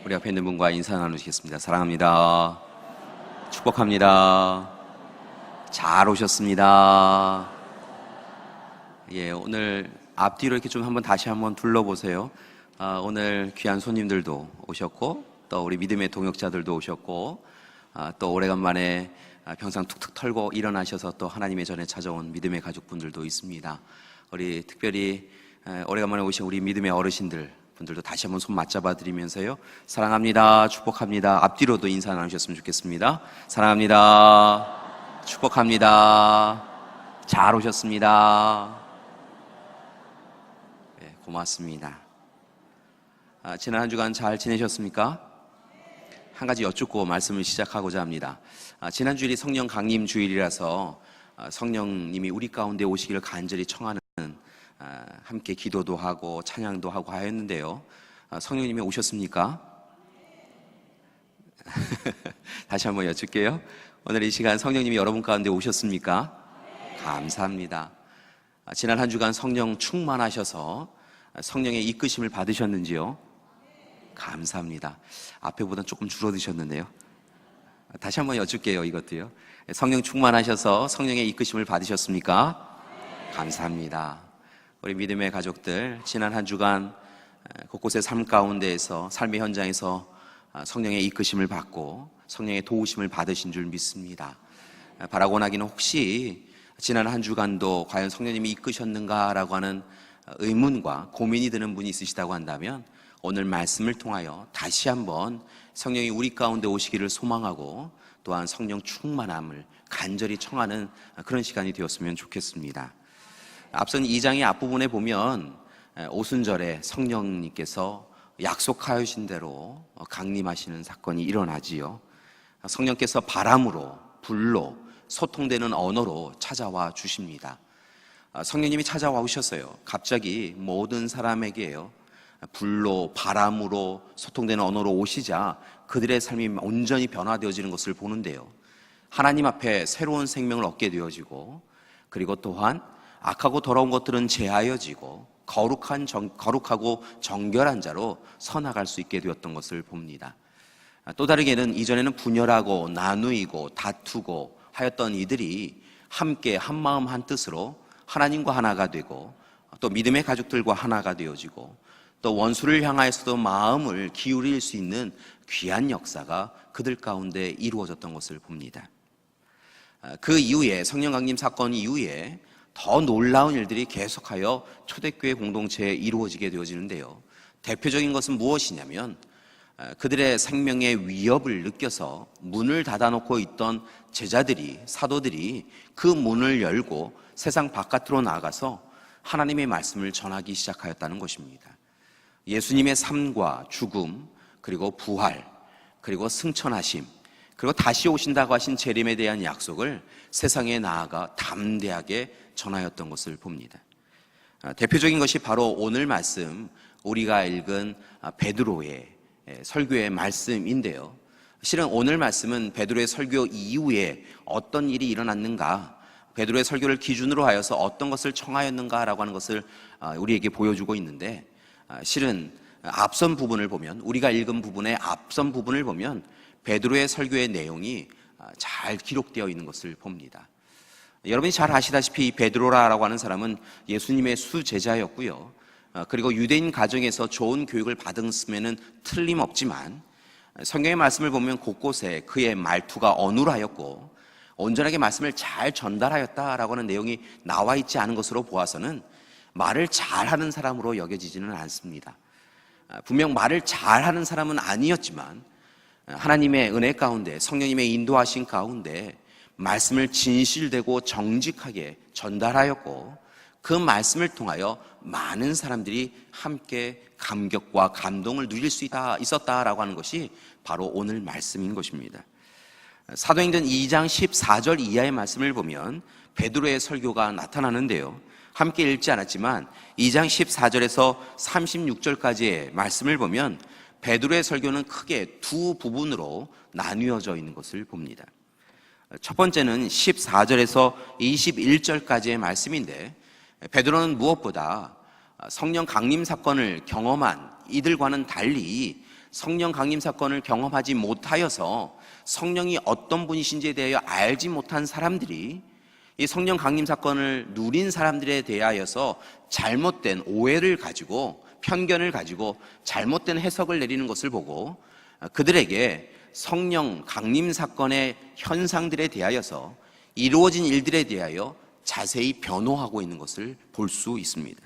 우리 앞에 있는 분과 인사 나누시겠습니다. 사랑합니다. 축복합니다. 잘 오셨습니다. 예, 오늘 앞뒤로 이렇게 좀 다시 한번 둘러보세요. 오늘 귀한 손님들도 오셨고, 또 우리 믿음의 동역자들도 오셨고, 또 오래간만에 병상 툭툭 털고 일어나셔서 또 하나님의 전에 찾아온 믿음의 가족분들도 있습니다. 우리 특별히 오래간만에 오신 우리 믿음의 어르신들 분들도 다시 한번 손 맞잡아 드리면서요, 사랑합니다, 축복합니다. 앞뒤로도 인사 나누셨으면 좋겠습니다. 사랑합니다, 축복합니다. 잘 오셨습니다. 네, 고맙습니다. 지난 한 주간 잘 지내셨습니까? 한 가지 여쭙고 말씀을 시작하고자 합니다. 지난 주일이 성령 강림 주일이라서 성령님이 우리 가운데 오시기를 간절히 청하는 함께 기도도 하고 찬양도 하고 하였는데요. 성령님이 오셨습니까? 다시 한번 여쭐게요. 오늘 이 시간 성령님이 여러분 가운데 오셨습니까? 감사합니다. 지난 한 주간 성령 충만하셔서 성령의 이끄심을 받으셨는지요? 감사합니다. 앞에보다 조금 줄어드셨는데요. 다시 한번 여쭐게요. 이것도요. 성령 충만하셔서 성령의 이끄심을 받으셨습니까? 감사합니다. 우리 믿음의 가족들, 지난 한 주간 곳곳의 삶 가운데에서, 삶의 현장에서 성령의 이끄심을 받고 성령의 도우심을 받으신 줄 믿습니다. 바라고 나기는 혹시 지난 한 주간도 과연 성령님이 이끄셨는가라고 하는 의문과 고민이 드는 분이 있으시다고 한다면, 오늘 말씀을 통하여 다시 한번 성령이 우리 가운데 오시기를 소망하고 또한 성령 충만함을 간절히 청하는 그런 시간이 되었으면 좋겠습니다. 앞선 2장의 앞부분에 보면 오순절에 성령님께서 약속하신 대로 강림하시는 사건이 일어나지요. 성령께서 바람으로, 불로, 소통되는 언어로 찾아와 주십니다. 성령님이 찾아와 오셨어요. 갑자기 모든 사람에게요, 불로, 바람으로 소통되는 언어로 오시자 그들의 삶이 온전히 변화되어지는 것을 보는데요, 하나님 앞에 새로운 생명을 얻게 되어지고, 그리고 또한 악하고 더러운 것들은 제하여지고 거룩하고 정결한 자로 서나갈 수 있게 되었던 것을 봅니다. 또 다르게는 이전에는 분열하고 나누이고 다투고 하였던 이들이 함께 한 마음 한 뜻으로 하나님과 하나가 되고, 또 믿음의 가족들과 하나가 되어지고, 또 원수를 향하여서도 마음을 기울일 수 있는 귀한 역사가 그들 가운데 이루어졌던 것을 봅니다. 그 이후에, 성령 강림 사건 이후에 더 놀라운 일들이 계속하여 초대교회 공동체에 이루어지게 되어지는데요, 대표적인 것은 무엇이냐면, 그들의 생명의 위협을 느껴서 문을 닫아놓고 있던 제자들이, 사도들이 그 문을 열고 세상 바깥으로 나가서 하나님의 말씀을 전하기 시작하였다는 것입니다. 예수님의 삶과 죽음, 그리고 부활, 그리고 승천하심, 그리고 다시 오신다고 하신 재림에 대한 약속을 세상에 나아가 담대하게 전하였던 것을 봅니다. 대표적인 것이 바로 오늘 말씀, 우리가 읽은 베드로의 설교의 말씀인데요, 실은 오늘 말씀은 베드로의 설교 이후에 어떤 일이 일어났는가, 베드로의 설교를 기준으로 하여서 어떤 것을 청하였는가라고 하는 것을 우리에게 보여주고 있는데, 실은 앞선 부분을 보면, 우리가 읽은 부분의 앞선 부분을 보면 베드로의 설교의 내용이 잘 기록되어 있는 것을 봅니다. 여러분이 잘 아시다시피 베드로라고 하는 사람은 예수님의 수제자였고요, 그리고 유대인 가정에서 좋은 교육을 받았음에는 틀림없지만 성경의 말씀을 보면 곳곳에 그의 말투가 어눌하였고 온전하게 말씀을 잘 전달하였다라고 하는 내용이 나와 있지 않은 것으로 보아서는 말을 잘하는 사람으로 여겨지지는 않습니다. 분명 말을 잘하는 사람은 아니었지만 하나님의 은혜 가운데, 성령님의 인도하신 가운데 말씀을 진실되고 정직하게 전달하였고, 그 말씀을 통하여 많은 사람들이 함께 감격과 감동을 누릴 수 있었다라고 하는 것이 바로 오늘 말씀인 것입니다. 사도행전 2장 14절 이하의 말씀을 보면 베드로의 설교가 나타나는데요, 함께 읽지 않았지만 2장 14절에서 36절까지의 말씀을 보면 베드로의 설교는 크게 두 부분으로 나뉘어져 있는 것을 봅니다. 첫 번째는 14절에서 21절까지의 말씀인데, 베드로는 무엇보다 성령 강림 사건을 경험한 이들과는 달리 성령 강림 사건을 경험하지 못하여서 성령이 어떤 분이신지에 대하여 알지 못한 사람들이 이 성령 강림 사건을 누린 사람들에 대하여서 잘못된 오해를 가지고, 편견을 가지고 잘못된 해석을 내리는 것을 보고 그들에게 성령 강림 사건의 현상들에 대하여서, 이루어진 일들에 대하여 자세히 변호하고 있는 것을 볼 수 있습니다.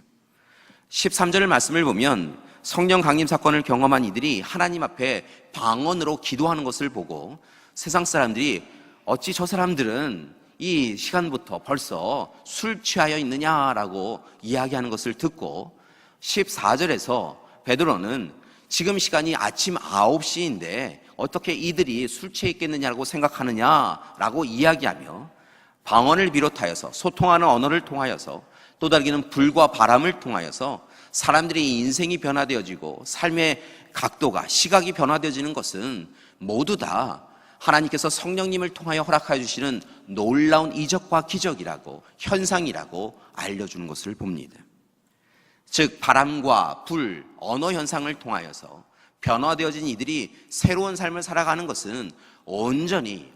13절 말씀을 보면 성령 강림 사건을 경험한 이들이 하나님 앞에 방언으로 기도하는 것을 보고 세상 사람들이 어찌 저 사람들은 이 시간부터 벌써 술 취하여 있느냐라고 이야기하는 것을 듣고, 14절에서 베드로는 지금 시간이 아침 9시인데 어떻게 이들이 술 취해 있겠느냐고 생각하느냐라고 이야기하며 방언을 비롯하여서 소통하는 언어를 통하여서, 또 다르게는 불과 바람을 통하여서 사람들의 인생이 변화되어지고 삶의 각도가, 시각이 변화되어지는 것은 모두 다 하나님께서 성령님을 통하여 허락하여 주시는 놀라운 이적과 기적이라고, 현상이라고 알려주는 것을 봅니다. 즉 바람과 불, 언어 현상을 통하여서 변화되어진 이들이 새로운 삶을 살아가는 것은 온전히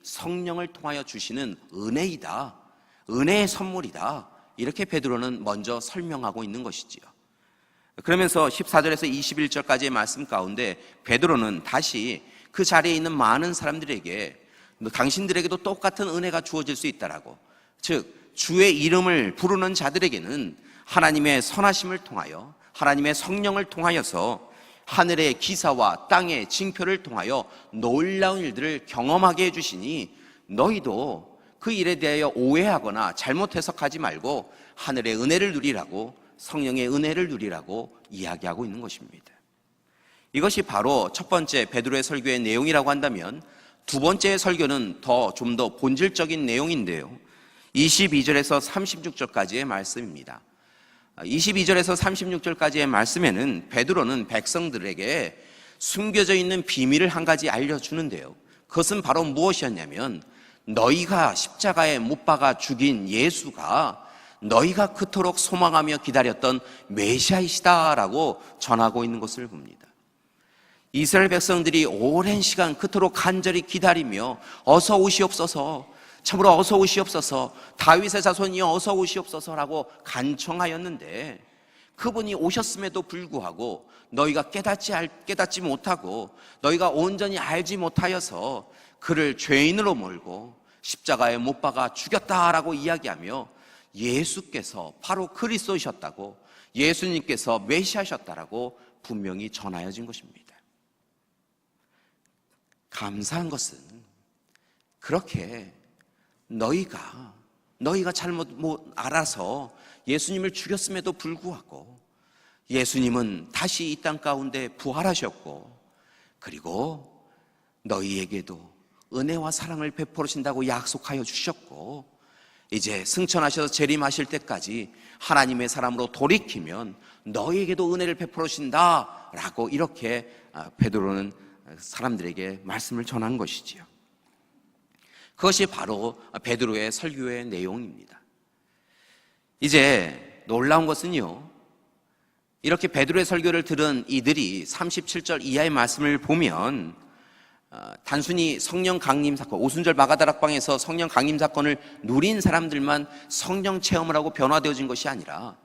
성령을 통하여 주시는 은혜이다, 은혜의 선물이다, 이렇게 베드로는 먼저 설명하고 있는 것이지요. 그러면서 14절에서 21절까지의 말씀 가운데 베드로는 다시 그 자리에 있는 많은 사람들에게 당신들에게도 똑같은 은혜가 주어질 수 있다라고, 즉 주의 이름을 부르는 자들에게는 하나님의 선하심을 통하여, 하나님의 성령을 통하여서 하늘의 기사와 땅의 징표를 통하여 놀라운 일들을 경험하게 해주시니 너희도 그 일에 대하여 오해하거나 잘못 해석하지 말고 하늘의 은혜를 누리라고, 성령의 은혜를 누리라고 이야기하고 있는 것입니다. 이것이 바로 첫 번째 베드로의 설교의 내용이라고 한다면, 두 번째 설교는 좀 더 본질적인 내용인데요, 22절에서 36절까지의 말씀입니다. 22절에서 36절까지의 말씀에는 베드로는 백성들에게 숨겨져 있는 비밀을 한 가지 알려주는데요, 그것은 바로 무엇이었냐면 너희가 십자가에 못 박아 죽인 예수가 너희가 그토록 소망하며 기다렸던 메시아이시다라고 전하고 있는 것을 봅니다. 이스라엘 백성들이 오랜 시간 그토록 간절히 기다리며 어서 오시옵소서, 참으로 어서 오시옵소서, 다윗의 자손이여 어서 오시옵소서라고 간청하였는데, 그분이 오셨음에도 불구하고 너희가 깨닫지 못하고 너희가 온전히 알지 못하여서 그를 죄인으로 몰고 십자가에 못 박아 죽였다라고 이야기하며 예수께서 바로 그리스도이셨다고, 예수님께서 메시아셨다라고 분명히 전하여진 것입니다. 감사한 것은 그렇게 너희가 잘못 알아서 예수님을 죽였음에도 불구하고 예수님은 다시 이 땅 가운데 부활하셨고, 그리고 너희에게도 은혜와 사랑을 베풀으신다고 약속하여 주셨고, 이제 승천하셔서 재림하실 때까지 하나님의 사람으로 돌이키면 너희에게도 은혜를 베풀으신다라고 이렇게 베드로는 사람들에게 말씀을 전한 것이지요. 그것이 바로 베드로의 설교의 내용입니다. 이제 놀라운 것은요, 이렇게 베드로의 설교를 들은 이들이 37절 이하의 말씀을 보면 단순히 성령 강림 사건, 오순절 마가다락방에서 성령 강림 사건을 누린 사람들만 성령 체험을 하고 변화되어진 것이 아니라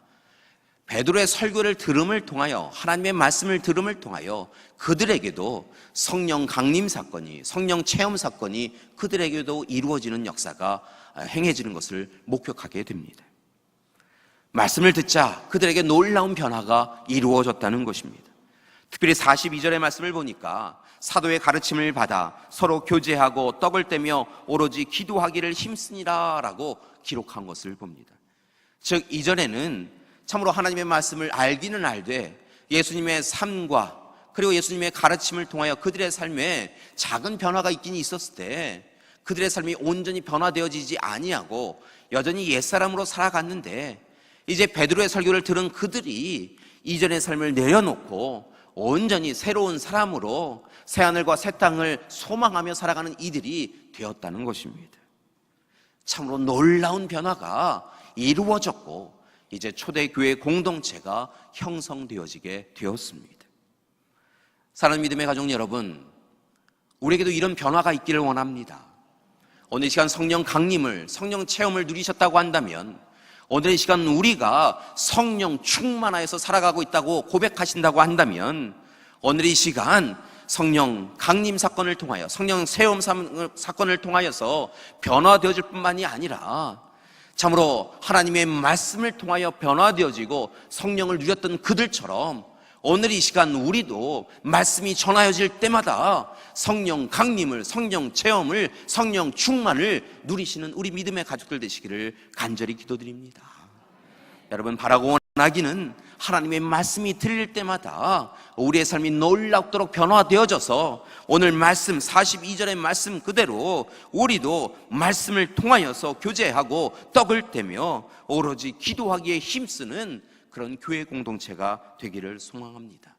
베드로의 설교를 들음을 통하여, 하나님의 말씀을 들음을 통하여 그들에게도 성령 강림 사건이, 성령 체험 사건이 그들에게도 이루어지는 역사가 행해지는 것을 목격하게 됩니다. 말씀을 듣자 그들에게 놀라운 변화가 이루어졌다는 것입니다. 특별히 42절의 말씀을 보니까 사도의 가르침을 받아 서로 교제하고 떡을 떼며 오로지 기도하기를 힘쓰니라 라고 기록한 것을 봅니다. 즉 이전에는 참으로 하나님의 말씀을 알기는 알되 예수님의 삶과 그리고 예수님의 가르침을 통하여 그들의 삶에 작은 변화가 있긴 있었을 때 그들의 삶이 온전히 변화되어지지 아니하고 여전히 옛사람으로 살아갔는데, 이제 베드로의 설교를 들은 그들이 이전의 삶을 내려놓고 온전히 새로운 사람으로 새하늘과 새 땅을 소망하며 살아가는 이들이 되었다는 것입니다. 참으로 놀라운 변화가 이루어졌고 이제 초대교회 공동체가 형성되어지게 되었습니다. 사랑하는 믿음의 가족 여러분, 우리에게도 이런 변화가 있기를 원합니다. 오늘 이 시간 성령 강림을, 성령 체험을 누리셨다고 한다면, 오늘 이 시간 우리가 성령 충만하여서 살아가고 있다고 고백하신다고 한다면, 오늘 이 시간 성령 강림 사건을 통하여, 성령 체험 사건을 통하여서 변화되어질 뿐만이 아니라 참으로 하나님의 말씀을 통하여 변화되어지고 성령을 누렸던 그들처럼 오늘 이 시간 우리도 말씀이 전하여질 때마다 성령 강림을, 성령 체험을, 성령 충만을 누리시는 우리 믿음의 가족들 되시기를 간절히 기도드립니다. 여러분, 바라고 원하기는 하나님의 말씀이 들릴 때마다 우리의 삶이 놀랍도록 변화되어져서 오늘 말씀 42절의 말씀 그대로 우리도 말씀을 통하여서 교제하고 떡을 떼며 오로지 기도하기에 힘쓰는 그런 교회 공동체가 되기를 소망합니다.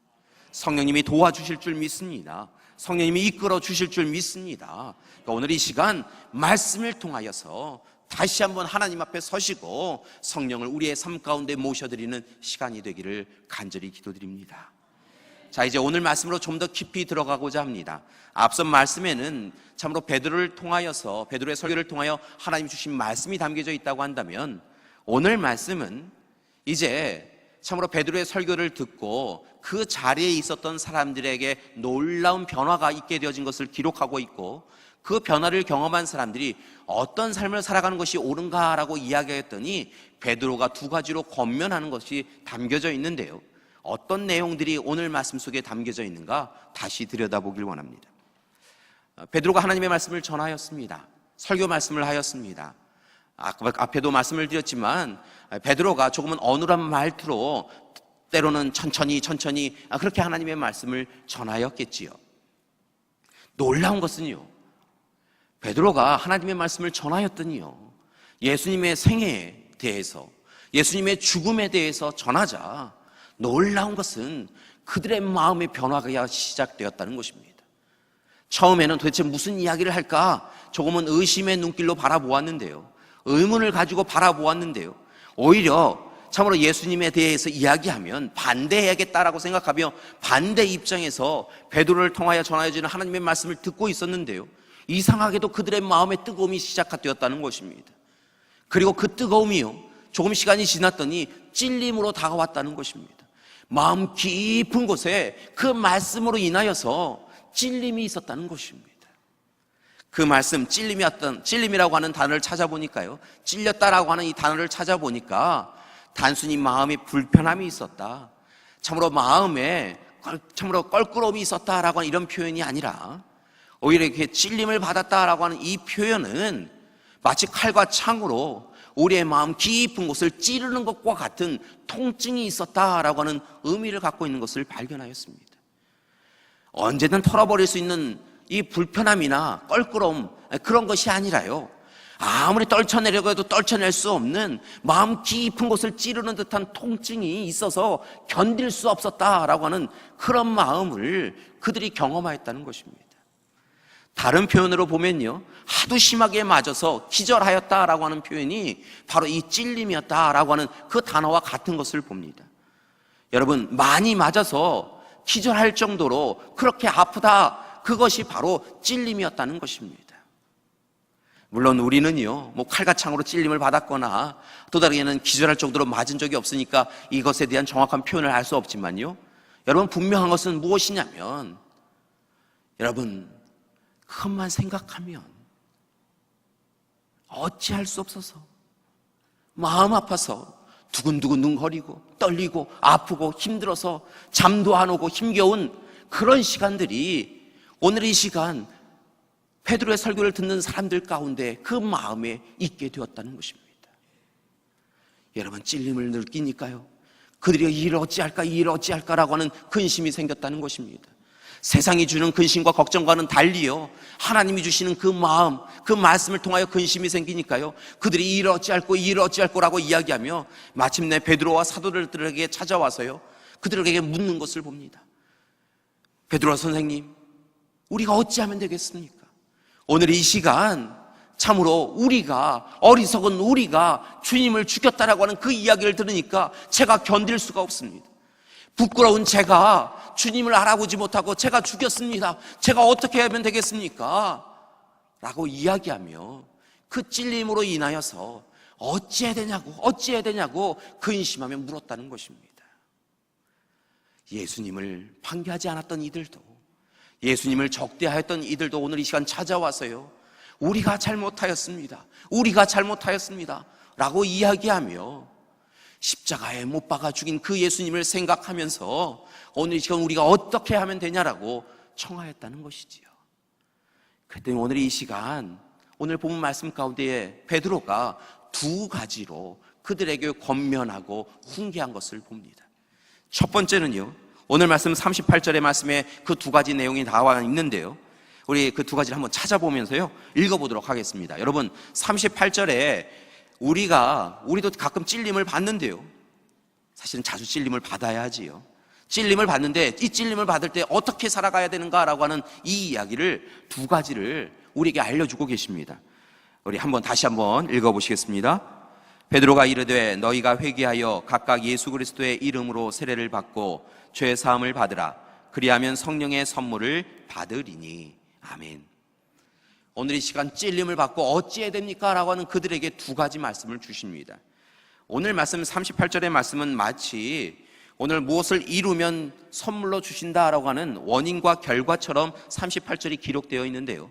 성령님이 도와주실 줄 믿습니다. 성령님이 이끌어 주실 줄 믿습니다. 그러니까 오늘 이 시간 말씀을 통하여서 다시 한번 하나님 앞에 서시고 성령을 우리의 삶 가운데 모셔드리는 시간이 되기를 간절히 기도드립니다. 자, 이제 오늘 말씀으로 좀 더 깊이 들어가고자 합니다. 앞선 말씀에는 참으로 베드로를 통하여서, 베드로의 설교를 통하여 하나님 주신 말씀이 담겨져 있다고 한다면, 오늘 말씀은 이제 참으로 베드로의 설교를 듣고 그 자리에 있었던 사람들에게 놀라운 변화가 있게 되어진 것을 기록하고 있고, 그 변화를 경험한 사람들이 어떤 삶을 살아가는 것이 옳은가라고 이야기했더니 베드로가 두 가지로 권면하는 것이 담겨져 있는데요, 어떤 내용들이 오늘 말씀 속에 담겨져 있는가 다시 들여다보길 원합니다. 베드로가 하나님의 말씀을 전하였습니다. 설교 말씀을 하였습니다. 앞에도 말씀을 드렸지만 베드로가 조금은 어눌한 말투로 때로는 천천히 그렇게 하나님의 말씀을 전하였겠지요. 놀라운 것은요, 베드로가 하나님의 말씀을 전하였더니요, 예수님의 생애에 대해서, 예수님의 죽음에 대해서 전하자 놀라운 것은 그들의 마음의 변화가 시작되었다는 것입니다. 처음에는 도대체 무슨 이야기를 할까 조금은 의심의 눈길로 바라보았는데요, 의문을 가지고 바라보았는데요, 오히려 참으로 예수님에 대해서 이야기하면 반대해야겠다라고 생각하며 반대 입장에서 베드로를 통하여 전하여지는 하나님의 말씀을 듣고 있었는데요, 이상하게도 그들의 마음의 뜨거움이 시작되었다는 것입니다. 그리고 그 뜨거움이요, 조금 시간이 지났더니 찔림으로 다가왔다는 것입니다. 마음 깊은 곳에 그 말씀으로 인하여서 찔림이 있었다는 것입니다. 그 말씀, 찔림이라고 하는 단어를 찾아보니까요, 찔렸다라고 하는 이 단어를 찾아보니까 단순히 마음에 불편함이 있었다, 참으로 마음에 참으로 껄끄러움이 있었다라고 하는 이런 표현이 아니라, 오히려 이렇게 찔림을 받았다라고 하는 이 표현은 마치 칼과 창으로 우리의 마음 깊은 곳을 찌르는 것과 같은 통증이 있었다라고 하는 의미를 갖고 있는 것을 발견하였습니다. 언제든 털어버릴 수 있는 이 불편함이나 껄끄러움, 그런 것이 아니라요, 아무리 떨쳐내려고 해도 떨쳐낼 수 없는 마음 깊은 곳을 찌르는 듯한 통증이 있어서 견딜 수 없었다라고 하는 그런 마음을 그들이 경험하였다는 것입니다. 다른 표현으로 보면요, 하도 심하게 맞아서 기절하였다라고 하는 표현이 바로 이 찔림이었다라고 하는 그 단어와 같은 것을 봅니다. 여러분, 많이 맞아서 기절할 정도로 그렇게 아프다, 그것이 바로 찔림이었다는 것입니다. 물론 우리는요, 칼과 창으로 찔림을 받았거나 또 다르게는 기절할 정도로 맞은 적이 없으니까 이것에 대한 정확한 표현을 할 수 없지만요, 여러분, 분명한 것은 무엇이냐면, 여러분, 그것만 생각하면 어찌할 수 없어서 마음 아파서 두근두근거리고 떨리고 아프고 힘들어서 잠도 안 오고 힘겨운 그런 시간들이 오늘 이 시간 베드로의 설교를 듣는 사람들 가운데 그 마음에 있게 되었다는 것입니다. 여러분, 찔림을 느끼니까요, 그들이 이를 어찌할까라고 하는 근심이 생겼다는 것입니다. 세상이 주는 근심과 걱정과는 달리요, 하나님이 주시는 그 마음, 그 말씀을 통하여 근심이 생기니까요, 그들이 이를 어찌할꼬라고 이야기하며 마침내 베드로와 사도들에게 찾아와서요, 그들에게 묻는 것을 봅니다. 베드로 선생님, 우리가 어찌하면 되겠습니까? 오늘 이 시간 참으로 어리석은 우리가 주님을 죽였다라고 하는 그 이야기를 들으니까 제가 견딜 수가 없습니다. 부끄러운 제가 주님을 알아보지 못하고 제가 죽였습니다. 제가 어떻게 하면 되겠습니까? 라고 이야기하며 그 찔림으로 인하여서 어찌해야 되냐고 근심하며 물었다는 것입니다. 예수님을 반대하지 않았던 이들도, 예수님을 적대하였던 이들도 오늘 이 시간 찾아와서요, 우리가 잘못하였습니다 라고 이야기하며 십자가에 못 박아 죽인 그 예수님을 생각하면서 오늘 이 시간 우리가 어떻게 하면 되냐라고 청하였다는 것이지요. 그랬더니 오늘 이 시간, 오늘 본문 말씀 가운데에 베드로가 두 가지로 그들에게 권면하고 훈계한 것을 봅니다. 첫 번째는요, 오늘 말씀 38절의 말씀에 그 두 가지 내용이 나와 있는데요, 우리 그 두 가지를 한번 찾아보면서요 읽어보도록 하겠습니다. 여러분, 38절에 우리도 가끔 찔림을 받는데요, 사실은 자주 찔림을 받아야 하지요. 찔림을 받는데 이 찔림을 받을 때 어떻게 살아가야 되는가라고 하는 이 이야기를 두 가지를 우리에게 알려주고 계십니다. 우리 다시 한번 읽어보시겠습니다. 베드로가 이르되 너희가 회개하여 각각 예수 그리스도의 이름으로 세례를 받고 죄 사함을 받으라. 그리하면 성령의 선물을 받으리니. 아멘. 오늘 이 시간 찔림을 받고 어찌해야 됩니까? 라고 하는 그들에게 두 가지 말씀을 주십니다. 오늘 말씀 38절의 말씀은 마치 오늘 무엇을 이루면 선물로 주신다라고 하는 원인과 결과처럼 38절이 기록되어 있는데요,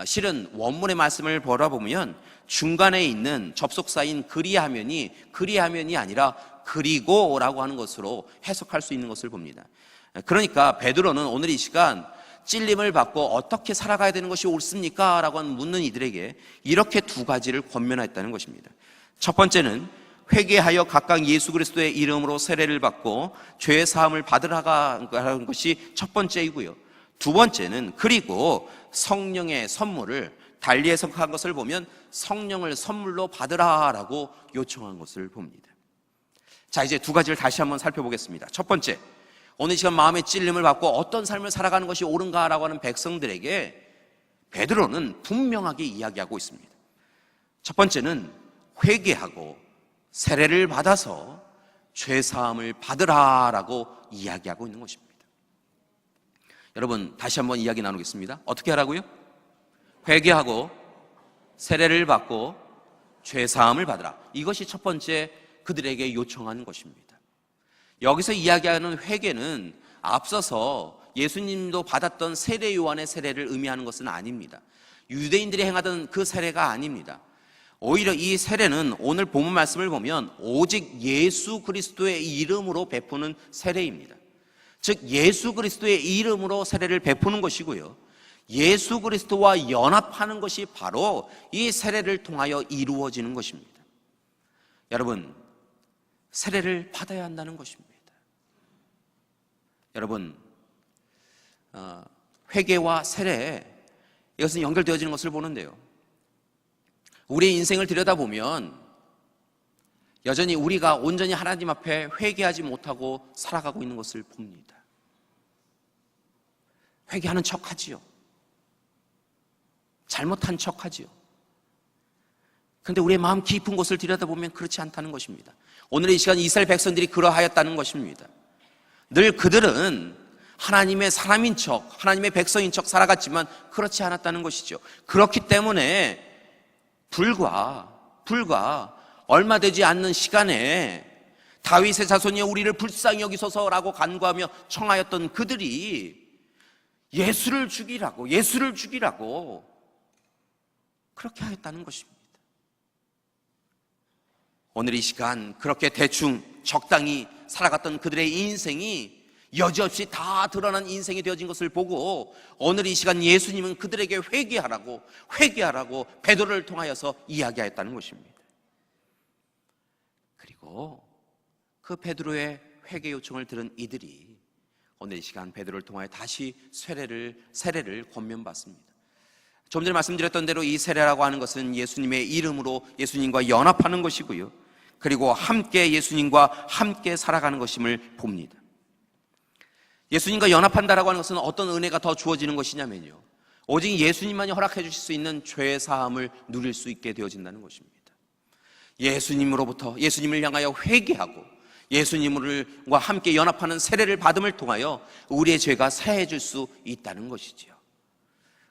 실은 원문의 말씀을 보라보면 중간에 있는 접속사인 그리하면이 아니라 그리고라고 하는 것으로 해석할 수 있는 것을 봅니다. 그러니까 베드로는 오늘 이 시간 찔림을 받고 어떻게 살아가야 되는 것이 옳습니까? 라고 묻는 이들에게 이렇게 두 가지를 권면했다는 것입니다. 첫 번째는 회개하여 각각 예수 그리스도의 이름으로 세례를 받고 죄의 사함을 받으라는 것이 첫 번째이고요, 두 번째는 그리고 성령의 선물을, 달리 해석한 것을 보면 성령을 선물로 받으라라고 요청한 것을 봅니다. 자, 이제 두 가지를 다시 한번 살펴보겠습니다. 첫 번째, 오늘 시간 마음의 찔림을 받고 어떤 삶을 살아가는 것이 옳은가라고 하는 백성들에게 베드로는 분명하게 이야기하고 있습니다. 첫 번째는 회개하고 세례를 받아서 죄사함을 받으라라고 이야기하고 있는 것입니다. 여러분, 다시 한번 이야기 나누겠습니다. 어떻게 하라고요? 회개하고 세례를 받고 죄사함을 받으라. 이것이 첫 번째 그들에게 요청하는 것입니다. 여기서 이야기하는 회개는 앞서서 예수님도 받았던 세례 요한의 세례를 의미하는 것은 아닙니다. 유대인들이 행하던 그 세례가 아닙니다. 오히려 이 세례는 오늘 본문 말씀을 보면 오직 예수 그리스도의 이름으로 베푸는 세례입니다. 즉 예수 그리스도의 이름으로 세례를 베푸는 것이고요, 예수 그리스도와 연합하는 것이 바로 이 세례를 통하여 이루어지는 것입니다. 여러분, 세례를 받아야 한다는 것입니다. 여러분, 회개와 세례, 이것은 연결되어지는 것을 보는데요, 우리의 인생을 들여다보면 여전히 우리가 온전히 하나님 앞에 회개하지 못하고 살아가고 있는 것을 봅니다. 회개하는 척하지요, 잘못한 척하지요. 그런데 우리의 마음 깊은 곳을 들여다보면 그렇지 않다는 것입니다. 오늘 이 시간 이스라엘 백성들이 그러하였다는 것입니다. 늘 그들은 하나님의 사람인 척, 하나님의 백성인 척 살아갔지만 그렇지 않았다는 것이죠. 그렇기 때문에 불과 얼마 되지 않는 시간에 다윗의 자손이 우리를 불쌍히 여기소서라고 간구하며 청하였던 그들이 예수를 죽이라고 그렇게 하였다는 것입니다. 오늘 이 시간 그렇게 대충 적당히 살아갔던 그들의 인생이 여지없이 다 드러난 인생이 되어진 것을 보고 오늘 이 시간 예수님은 그들에게 회개하라고 베드로를 통하여서 이야기하였다는 것입니다. 그리고 그 베드로의 회개 요청을 들은 이들이 오늘 이 시간 베드로를 통하여 다시 세례를 권면받습니다. 좀 전에 말씀드렸던 대로 이 세례라고 하는 것은 예수님의 이름으로 예수님과 연합하는 것이고요, 그리고 함께 예수님과 함께 살아가는 것임을 봅니다. 예수님과 연합한다라고 하는 것은 어떤 은혜가 더 주어지는 것이냐면요, 오직 예수님만이 허락해 주실 수 있는 죄 사함을 누릴 수 있게 되어진다는 것입니다. 예수님을 향하여 회개하고 예수님과 함께 연합하는 세례를 받음을 통하여 우리의 죄가 사해질 수 있다는 것이지요.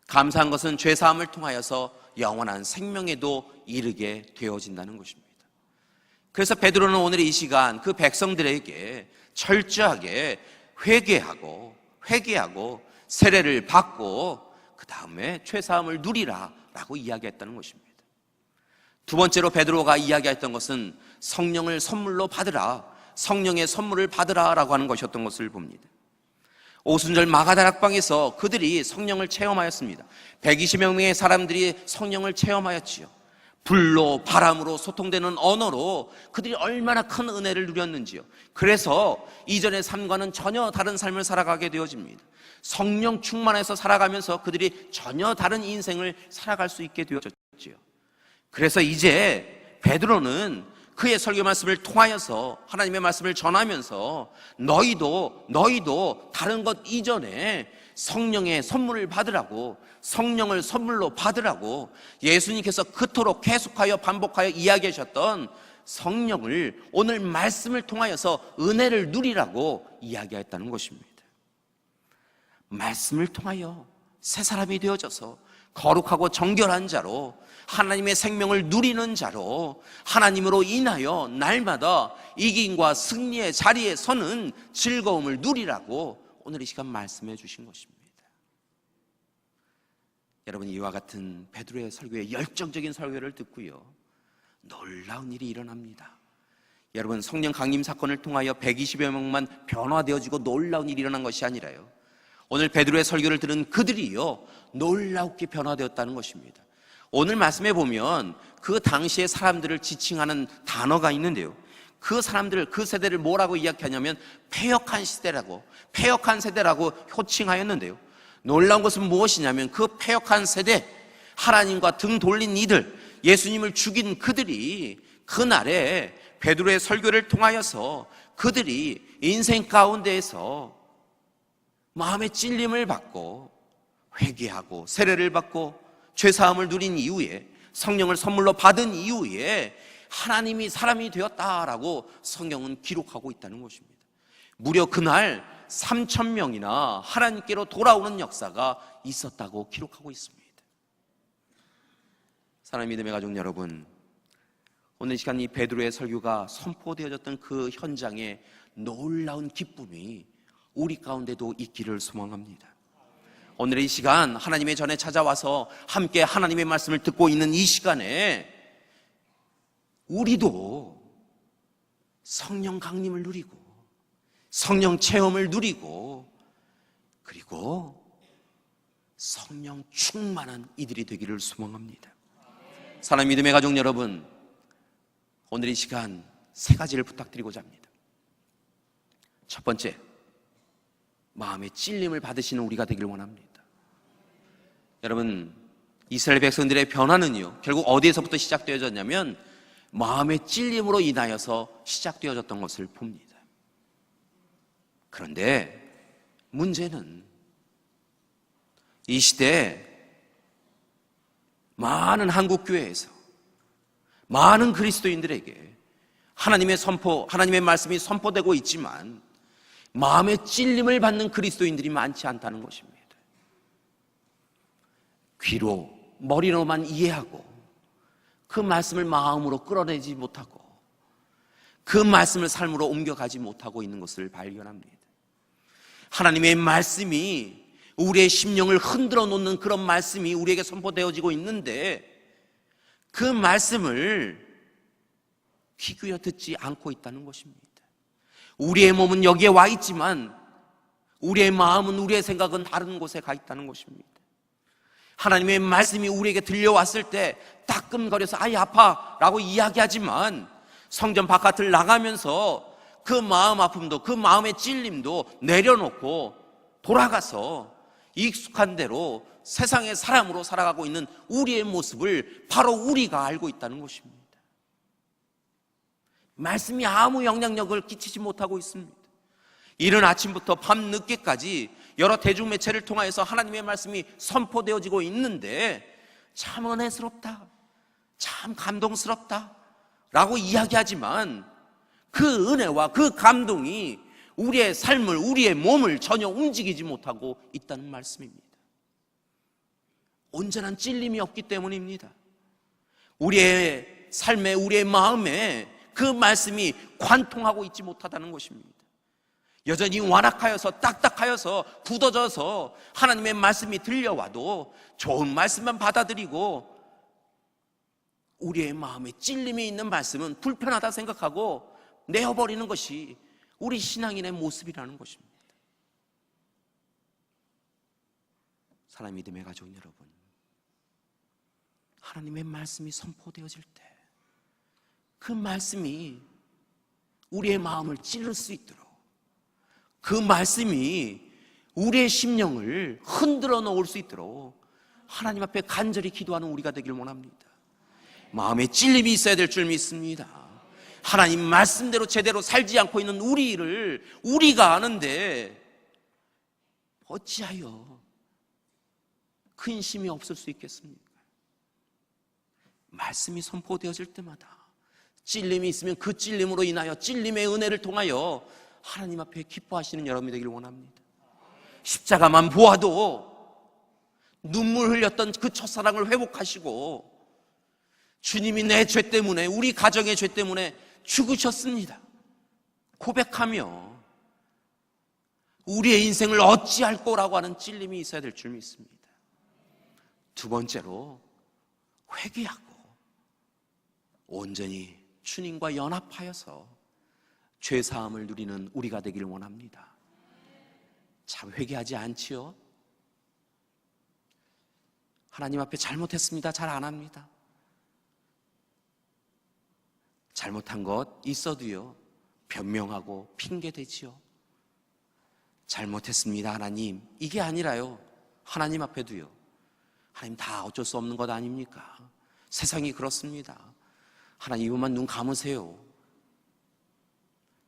감사한 것은 죄사함을 통하여서 영원한 생명에도 이르게 되어진다는 것입니다. 그래서 베드로는 오늘 이 시간 그 백성들에게 철저하게 회개하고 세례를 받고 그 다음에 죄사함을 누리라 라고 이야기했다는 것입니다. 두 번째로 베드로가 이야기했던 것은 성령을 선물로 받으라, 성령의 선물을 받으라 라고 하는 것이었던 것을 봅니다. 오순절 마가다락방에서 그들이 성령을 체험하였습니다. 120여 명의 사람들이 성령을 체험하였지요. 불로 바람으로 소통되는 언어로 그들이 얼마나 큰 은혜를 누렸는지요. 그래서 이전의 삶과는 전혀 다른 삶을 살아가게 되어집니다. 성령 충만해서 살아가면서 그들이 전혀 다른 인생을 살아갈 수 있게 되어졌지요. 그래서 이제 베드로는 그의 설교 말씀을 통하여서 하나님의 말씀을 전하면서 너희도 다른 것 이전에 성령의 선물을 받으라고, 성령을 선물로 받으라고 예수님께서 그토록 계속하여 반복하여 이야기하셨던 성령을 오늘 말씀을 통하여서 은혜를 누리라고 이야기했다는 것입니다. 말씀을 통하여 새 사람이 되어져서 거룩하고 정결한 자로 하나님의 생명을 누리는 자로 하나님으로 인하여 날마다 이김과 승리의 자리에 서는 즐거움을 누리라고 오늘 이 시간 말씀해 주신 것입니다. 여러분, 이와 같은 베드로의 설교의 열정적인 설교를 듣고요, 놀라운 일이 일어납니다. 여러분, 성령 강림 사건을 통하여 120여 명만 변화되어지고 놀라운 일이 일어난 것이 아니라요, 오늘 베드로의 설교를 들은 그들이요 놀랍게 변화되었다는 것입니다. 오늘 말씀에 보면 그 당시의 사람들을 지칭하는 단어가 있는데요, 그 사람들을, 그 세대를 뭐라고 이야기하냐면 패역한 세대라고 호칭하였는데요, 놀라운 것은 무엇이냐면 그 패역한 세대, 하나님과 등 돌린 이들, 예수님을 죽인 그들이 그날에 베드로의 설교를 통하여서 그들이 인생 가운데에서 마음의 찔림을 받고 회개하고 세례를 받고 죄사함을 누린 이후에 성령을 선물로 받은 이후에 하나님이 사람이 되었다라고 성경은 기록하고 있다는 것입니다. 무려 그날 3,000명이나 하나님께로 돌아오는 역사가 있었다고 기록하고 있습니다. 사랑하는 믿음의 가족 여러분, 오늘 이 시간 이 베드로의 설교가 선포되어졌던 그 현장에 놀라운 기쁨이 우리 가운데도 있기를 소망합니다. 오늘 이 시간 하나님의 전에 찾아와서 함께 하나님의 말씀을 듣고 있는 이 시간에 우리도 성령 강림을 누리고 성령 체험을 누리고 그리고 성령 충만한 이들이 되기를 소망합니다. 사랑하는 믿음의 가족 여러분, 오늘 이 시간 세 가지를 부탁드리고자 합니다. 첫 번째, 마음의 찔림을 받으시는 우리가 되기를 원합니다. 여러분, 이스라엘 백성들의 변화는요 결국 어디에서부터 시작되어졌냐면 마음의 찔림으로 인하여서 시작되어졌던 것을 봅니다. 그런데 문제는 이 시대에 많은 한국교회에서 많은 그리스도인들에게 하나님의 말씀이 선포되고 있지만 마음의 찔림을 받는 그리스도인들이 많지 않다는 것입니다. 귀로, 머리로만 이해하고 그 말씀을 마음으로 끌어내지 못하고 그 말씀을 삶으로 옮겨가지 못하고 있는 것을 발견합니다. 하나님의 말씀이 우리의 심령을 흔들어 놓는 그런 말씀이 우리에게 선포되어지고 있는데 그 말씀을 귀 기울여 듣지 않고 있다는 것입니다. 우리의 몸은 여기에 와 있지만 우리의 마음은, 우리의 생각은 다른 곳에 가 있다는 것입니다. 하나님의 말씀이 우리에게 들려왔을 때 따끔거려서 아이 아파 라고 이야기하지만 성전 바깥을 나가면서 그 마음 아픔도, 그 마음의 찔림도 내려놓고 돌아가서 익숙한 대로 세상의 사람으로 살아가고 있는 우리의 모습을 바로 우리가 알고 있다는 것입니다. 말씀이 아무 영향력을 끼치지 못하고 있습니다. 이른 아침부터 밤 늦게까지 여러 대중매체를 통해서 하나님의 말씀이 선포되어지고 있는데 참 은혜스럽다, 참 감동스럽다 라고 이야기하지만 그 은혜와 그 감동이 우리의 삶을, 우리의 몸을 전혀 움직이지 못하고 있다는 말씀입니다. 온전한 찔림이 없기 때문입니다. 우리의 삶에, 우리의 마음에 그 말씀이 관통하고 있지 못하다는 것입니다. 여전히 완악하여서, 딱딱하여서, 굳어져서 하나님의 말씀이 들려와도 좋은 말씀만 받아들이고 우리의 마음에 찔림이 있는 말씀은 불편하다 생각하고 내어버리는 것이 우리 신앙인의 모습이라는 것입니다. 사랑의 믿음의 가족 여러분, 하나님의 말씀이 선포되어질 때 그 말씀이 우리의 마음을 찌를 수 있도록, 그 말씀이 우리의 심령을 흔들어 놓을 수 있도록 하나님 앞에 간절히 기도하는 우리가 되길 원합니다. 마음에 찔림이 있어야 될 줄 믿습니다. 하나님 말씀대로 제대로 살지 않고 있는 우리를 우리가 아는데 어찌하여 근심이 없을 수 있겠습니까? 말씀이 선포되어질 때마다 찔림이 있으면 그 찔림으로 인하여, 찔림의 은혜를 통하여 하나님 앞에 기뻐하시는 여러분이 되길 원합니다. 십자가만 보아도 눈물 흘렸던 그 첫사랑을 회복하시고 주님이 내 죄 때문에, 우리 가정의 죄 때문에 죽으셨습니다 고백하며 우리의 인생을 어찌할 거라고 하는 찔림이 있어야 될 줄 믿습니다. 두 번째로 회개하고 온전히 주님과 연합하여서 죄사함을 누리는 우리가 되기를 원합니다. 참 회개하지 않지요? 하나님 앞에 잘못했습니다. 잘 안 합니다. 잘못한 것 있어도요, 변명하고 핑계대지요. 잘못했습니다 하나님, 이게 아니라요, 하나님 앞에도요, 하나님 다 어쩔 수 없는 것 아닙니까? 세상이 그렇습니다. 하나님 이것만 눈 감으세요.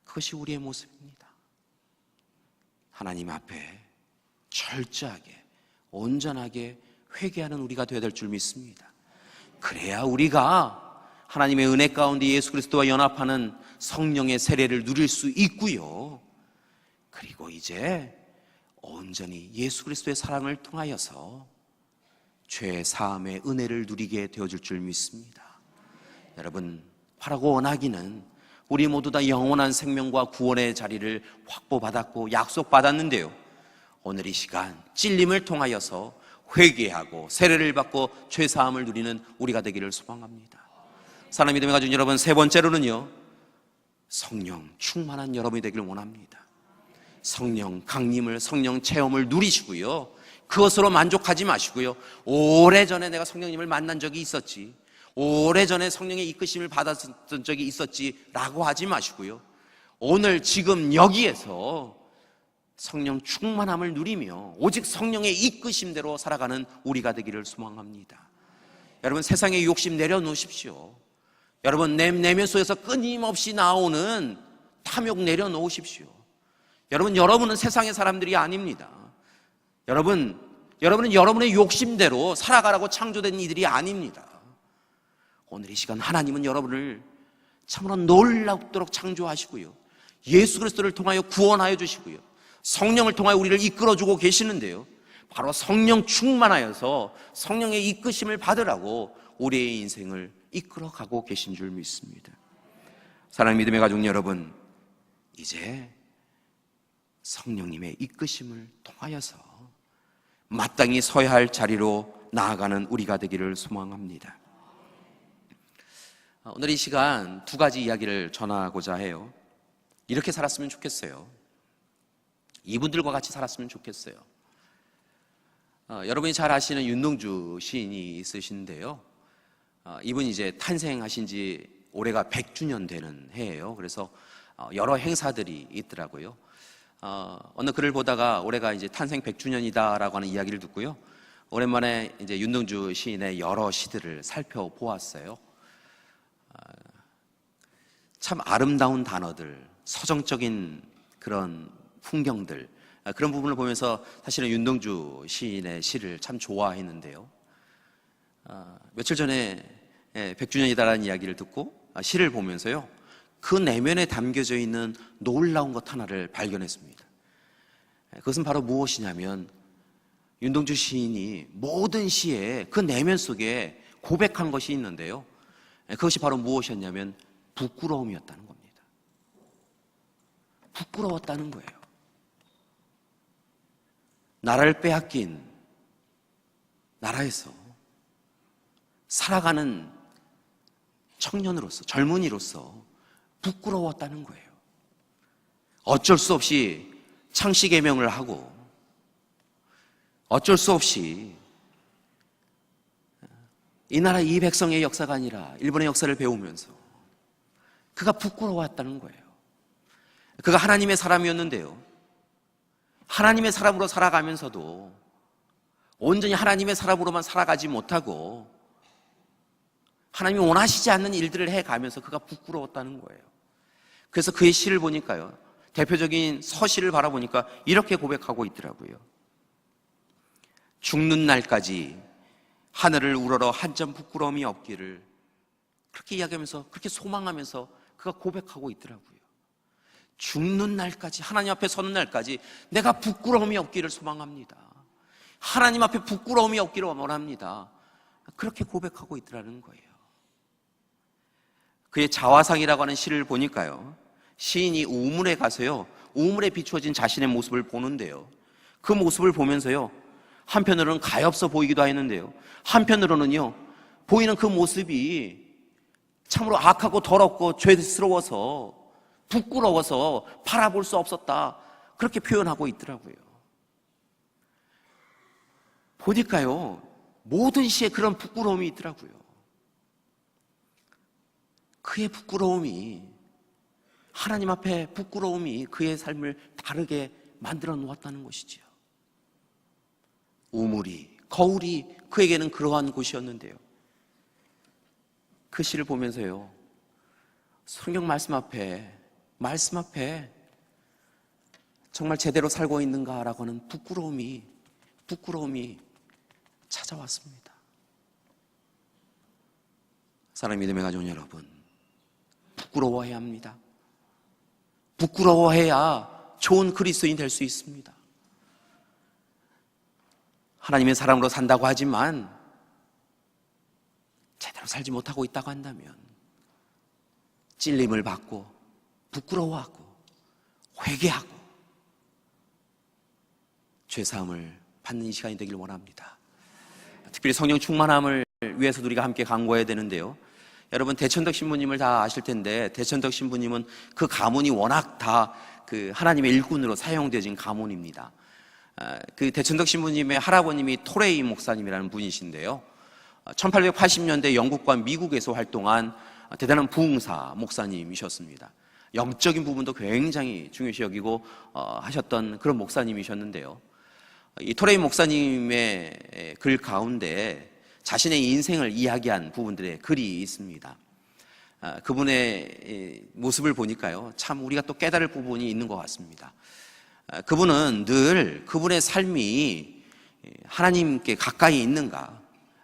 그것이 우리의 모습입니다. 하나님 앞에 철저하게, 온전하게 회개하는 우리가 되어야 될 줄 믿습니다. 그래야 우리가 하나님의 은혜 가운데 예수 그리스도와 연합하는 성령의 세례를 누릴 수 있고요, 그리고 이제 온전히 예수 그리스도의 사랑을 통하여서 죄 사함의 은혜를 누리게 되어질 줄 믿습니다. 여러분, 바라고 원하기는 우리 모두 다 영원한 생명과 구원의 자리를 확보받았고 약속받았는데요, 오늘 이 시간 찔림을 통하여서 회개하고 세례를 받고 죄 사함을 누리는 우리가 되기를 소망합니다. 사랑의 믿음의 가족 여러분, 세 번째로는요, 성령 충만한 여러분이 되기를 원합니다. 성령 강림을, 성령 체험을 누리시고요, 그것으로 만족하지 마시고요, 오래전에 내가 성령님을 만난 적이 있었지, 오래전에 성령의 이끄심을 받았던 적이 있었지 라고 하지 마시고요, 오늘 지금 여기에서 성령 충만함을 누리며 오직 성령의 이끄심대로 살아가는 우리가 되기를 소망합니다. 여러분, 세상의 욕심 내려놓으십시오. 여러분, 내면 속에서 끊임없이 나오는 탐욕 내려놓으십시오. 여러분은 세상의 사람들이 아닙니다. 여러분은 여러분의 욕심대로 살아가라고 창조된 이들이 아닙니다. 오늘 이 시간 하나님은 여러분을 참으로 놀랍도록 창조하시고요, 예수 그리스도를 통하여 구원하여 주시고요, 성령을 통하여 우리를 이끌어주고 계시는데요, 바로 성령 충만하여서 성령의 이끄심을 받으라고 우리의 인생을 이끌어가고 계신 줄 믿습니다. 사랑하는 믿음의 가족 여러분, 이제 성령님의 이끄심을 통하여서 마땅히 서야 할 자리로 나아가는 우리가 되기를 소망합니다. 오늘 이 시간 두 가지 이야기를 전하고자 해요. 이렇게 살았으면 좋겠어요. 이분들과 같이 살았으면 좋겠어요. 여러분이 잘 아시는 윤동주 시인이 있으신데요, 이분이 이제 탄생하신 지 올해가 100주년 되는 해예요. 그래서 여러 행사들이 있더라고요. 어느 글을 보다가 올해가 이제 탄생 100주년이다라고 하는 이야기를 듣고요, 오랜만에 이제 윤동주 시인의 여러 시들을 살펴보았어요. 참 아름다운 단어들, 서정적인 그런 풍경들, 그런 부분을 보면서 사실은 윤동주 시인의 시를 참 좋아했는데요, 며칠 전에 100주년이다라는 이야기를 듣고 시를 보면서요, 그 내면에 담겨져 있는 놀라운 것 하나를 발견했습니다. 그것은 바로 무엇이냐면 윤동주 시인이 모든 시에 그 내면 속에 고백한 것이 있는데요. 그것이 바로 무엇이었냐면 부끄러움이었다는 겁니다. 부끄러웠다는 거예요. 나라를 빼앗긴 나라에서 살아가는 청년으로서, 젊은이로서 부끄러웠다는 거예요. 어쩔 수 없이 창씨개명을 하고 어쩔 수 없이 이 나라 이 백성의 역사가 아니라 일본의 역사를 배우면서 그가 부끄러워했다는 거예요. 그가 하나님의 사람이었는데요, 하나님의 사람으로 살아가면서도 온전히 하나님의 사람으로만 살아가지 못하고 하나님이 원하시지 않는 일들을 해가면서 그가 부끄러웠다는 거예요. 그래서 그의 시를 보니까요, 대표적인 서시를 바라보니까 이렇게 고백하고 있더라고요. 죽는 날까지 하늘을 우러러 한 점 부끄러움이 없기를, 그렇게 이야기하면서, 그렇게 소망하면서 그가 고백하고 있더라고요. 죽는 날까지, 하나님 앞에 서는 날까지 내가 부끄러움이 없기를 소망합니다. 하나님 앞에 부끄러움이 없기를 원합니다. 그렇게 고백하고 있더라는 거예요. 그의 자화상이라고 하는 시를 보니까요, 시인이 우물에 가서요, 우물에 비추어진 자신의 모습을 보는데요, 그 모습을 보면서요, 한편으로는 가엾어 보이기도 했는데요, 한편으로는요, 보이는 그 모습이 참으로 악하고 더럽고 죄스러워서 부끄러워서 바라볼 수 없었다, 그렇게 표현하고 있더라고요. 보니까요, 모든 시에 그런 부끄러움이 있더라고요. 그의 부끄러움이, 하나님 앞에 부끄러움이 그의 삶을 다르게 만들어 놓았다는 것이지요. 우물이, 거울이 그에게는 그러한 곳이었는데요, 그 시를 보면서요, 성경 말씀 앞에 정말 제대로 살고 있는가라고 하는 부끄러움이 찾아왔습니다. 사랑하는 믿음의 가족 여러분, 부끄러워해야 합니다. 부끄러워해야 좋은 그리스도인이 될 수 있습니다. 하나님의 사람으로 산다고 하지만 제대로 살지 못하고 있다고 한다면 찔림을 받고 부끄러워하고 회개하고 죄사함을 받는 이 시간이 되길 원합니다. 특별히 성령 충만함을 위해서 우리가 함께 간구해야 되는데요, 여러분 대천덕 신부님을 다 아실 텐데, 대천덕 신부님은 그 가문이 워낙 다 그 하나님의 일꾼으로 사용되어진 가문입니다. 그 대천덕 신부님의 할아버님이 토레이 목사님이라는 분이신데요, 1880년대 영국과 미국에서 활동한 대단한 부흥사 목사님이셨습니다. 영적인 부분도 굉장히 중요시 여기고 하셨던 그런 목사님이셨는데요, 이 토레이 목사님의 글 가운데 자신의 인생을 이야기한 부분들의 글이 있습니다. 그분의 모습을 보니까요, 참 우리가 또 깨달을 부분이 있는 것 같습니다. 그분은 늘 그분의 삶이 하나님께 가까이 있는가,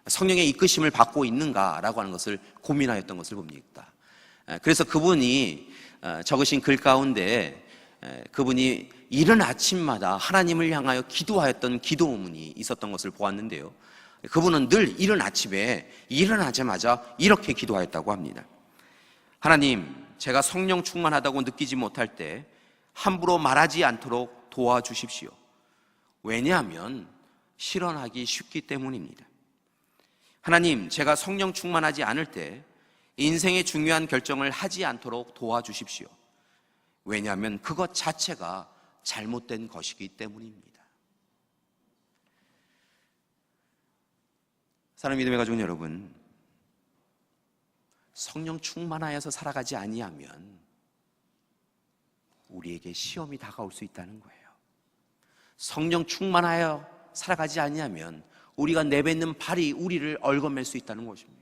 성령의 이끄심을 받고 있는가라고 하는 것을 고민하였던 것을 봅니다. 그래서 그분이 적으신 글 가운데 그분이 이른 아침마다 하나님을 향하여 기도하였던 기도문이 있었던 것을 보았는데요, 그분은 늘 이른 아침에 일어나자마자 이렇게 기도하였다고 합니다. 하나님, 제가 성령 충만하다고 느끼지 못할 때 함부로 말하지 않도록 도와주십시오. 왜냐하면 실현하기 쉽기 때문입니다. 하나님, 제가 성령 충만하지 않을 때 인생의 중요한 결정을 하지 않도록 도와주십시오. 왜냐하면 그것 자체가 잘못된 것이기 때문입니다. 사랑하는 믿음의 가족 여러분, 성령 충만하여서 살아가지 아니하면 우리에게 시험이 다가올 수 있다는 거예요. 성령 충만하여 살아가지 아니하면 우리가 내뱉는 발이 우리를 얽어맬 수 있다는 것입니다.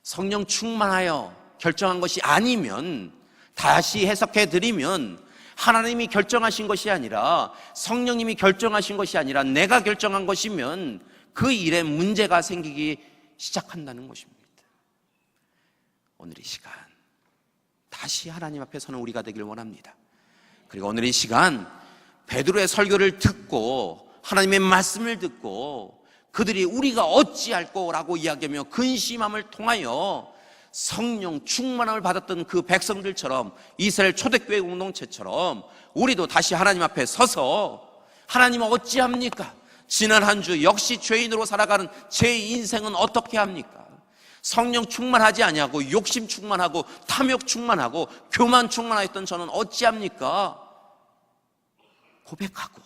성령 충만하여 결정한 것이 아니면, 다시 해석해 드리면, 하나님이 결정하신 것이 아니라, 성령님이 결정하신 것이 아니라 내가 결정한 것이면 그 일에 문제가 생기기 시작한다는 것입니다. 오늘 이 시간 다시 하나님 앞에 서는 우리가 되길 원합니다. 그리고 오늘 이 시간 베드로의 설교를 듣고 하나님의 말씀을 듣고 그들이 우리가 어찌할꼬라고 이야기하며 근심함을 통하여 성령 충만함을 받았던 그 백성들처럼, 이스라엘 초대교회 공동체처럼 우리도 다시 하나님 앞에 서서 하나님 어찌합니까? 지난 한 주 역시 죄인으로 살아가는 제 인생은 어떻게 합니까? 성령 충만하지 아니하고 욕심 충만하고 탐욕 충만하고 교만 충만하였던 저는 어찌합니까? 고백하고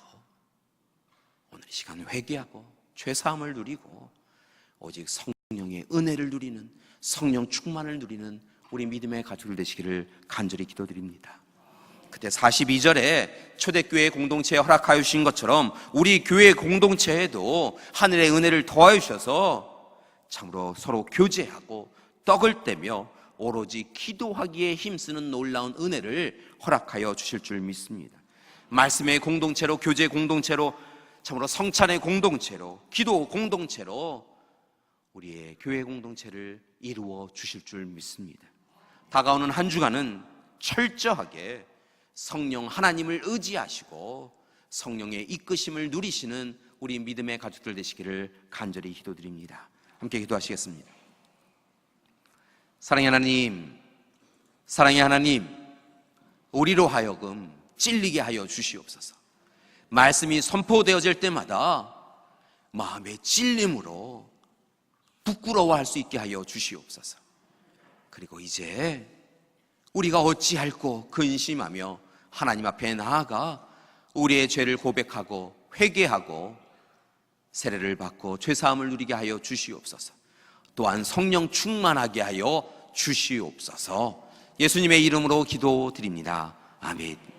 오늘 이 시간 회개하고 죄사함을 누리고 오직 성령의 은혜를 누리는, 성령 충만을 누리는 우리 믿음의 가족들 되시기를 간절히 기도드립니다. 그때 42절에 초대교회 공동체에 허락하여 주신 것처럼 우리 교회 공동체에도 하늘의 은혜를 더하여 주셔서 참으로 서로 교제하고 떡을 떼며 오로지 기도하기에 힘쓰는 놀라운 은혜를 허락하여 주실 줄 믿습니다. 말씀의 공동체로, 교제 공동체로, 참으로 성찬의 공동체로, 기도 공동체로 우리의 교회 공동체를 이루어 주실 줄 믿습니다. 다가오는 한 주간은 철저하게 성령 하나님을 의지하시고 성령의 이끄심을 누리시는 우리 믿음의 가족들 되시기를 간절히 기도드립니다. 함께 기도하시겠습니다. 사랑의 하나님, 사랑의 하나님, 우리로 하여금 찔리게 하여 주시옵소서. 말씀이 선포되어질 때마다 마음의 찔림으로 부끄러워할 수 있게 하여 주시옵소서. 그리고 이제 우리가 어찌할꼬 근심하며 하나님 앞에 나아가 우리의 죄를 고백하고 회개하고 세례를 받고 죄사함을 누리게 하여 주시옵소서. 또한 성령 충만하게 하여 주시옵소서. 예수님의 이름으로 기도드립니다. 아멘.